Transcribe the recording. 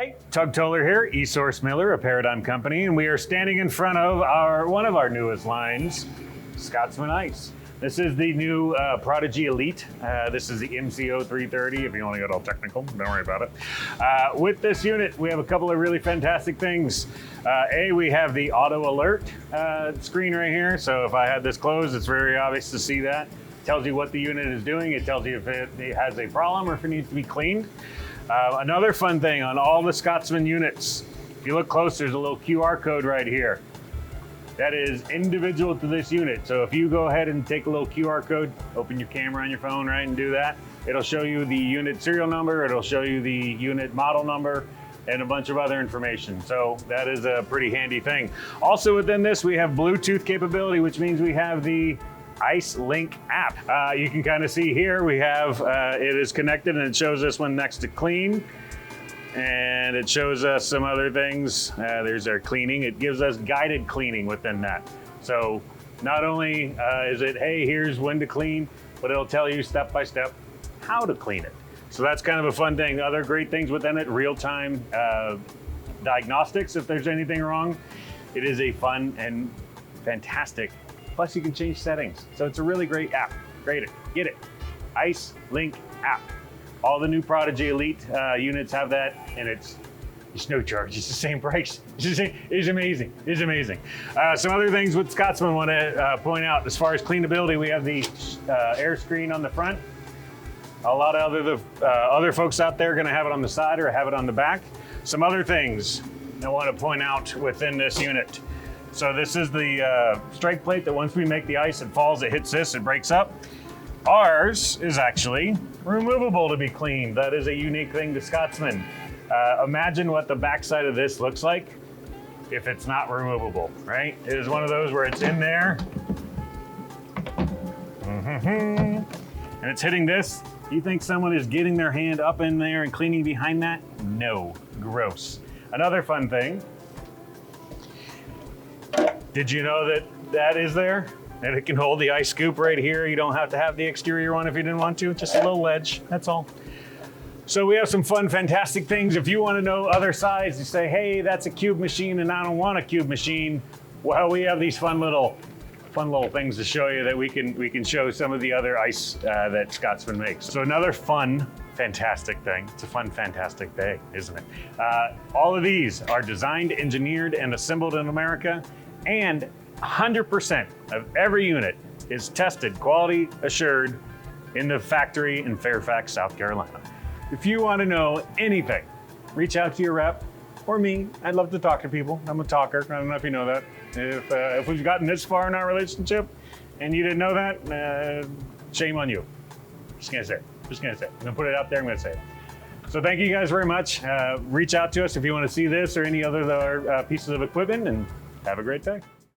Hi, Tug Toler here, eSource Miller, a Paradigm company, and we are standing in front of one of our newest lines, Scotsman Ice. This is the new Prodigy Elite. This is the MCO 330, if you want to get all technical, don't worry about it. With this unit, we have a couple of really fantastic things. We have the auto alert screen right here, so if I had this closed, it's very obvious to see that. It tells you what the unit is doing, it tells you if it has a problem or if it needs to be cleaned. Another fun thing on all the Scotsman units, if you look close, there's a little QR code right here. That is individual to this unit. So if you go ahead and take a little QR code, open your camera on your phone, right, and do that, it'll show you the unit serial number, it'll show you the unit model number, and a bunch of other information. So that is a pretty handy thing. Also within this, we have Bluetooth capability, which means we have the ICELINQ app. You can kind of see here, we have, it is connected and it shows us when next to clean. And it shows us some other things. There's our cleaning. It gives us guided cleaning within that. So not only is it, hey, here's when to clean, but it'll tell you step by step how to clean it. So that's kind of a fun thing. Other great things within it, real-time diagnostics if there's anything wrong. It is a fun and fantastic. Plus you can change settings. So it's a really great app. Get it. ICELINQ app. All the new Prodigy Elite units have that, and it's no charge. It's the same price. It's amazing. It's amazing. Some other things with Scotsman I want to point out as far as cleanability, we have the air screen on the front. A lot of other folks out there are going to have it on the side or have it on the back. Some other things I want to point out within this unit. So this is the strike plate that once we make the ice, it falls, it hits this, it breaks up. Ours is actually removable to be cleaned. That is a unique thing to Scotsman. Imagine what the backside of this looks like if it's not removable, right? It is one of those where it's in there, and it's hitting this. You think someone is getting their hand up in there and cleaning behind that? No, gross. Another fun thing, did you know that that is there? And it can hold the ice scoop right here. You don't have to have the exterior one if you didn't want to, just a little ledge, that's all. So we have some fun, fantastic things. If you want to know other sides, you say, hey, that's a cube machine and I don't want a cube machine. Well, we have these fun little things to show you that we can show some of the other ice that Scotsman makes. So another fun, fantastic thing. It's a fun, fantastic day, isn't it? All of these are designed, engineered, and assembled in America, and 100% of every unit is tested, quality assured in the factory in Fairfax, South Carolina. If you want to know anything, reach out to your rep or me. I'd love to talk to people. I'm a talker. I don't know if you know that. If we've gotten this far in our relationship and you didn't know that, shame on you. Just gonna say it. I'm gonna put it out there. I'm gonna say it. So thank you guys very much. Reach out to us if you want to see this or any other pieces of equipment, and have a great day.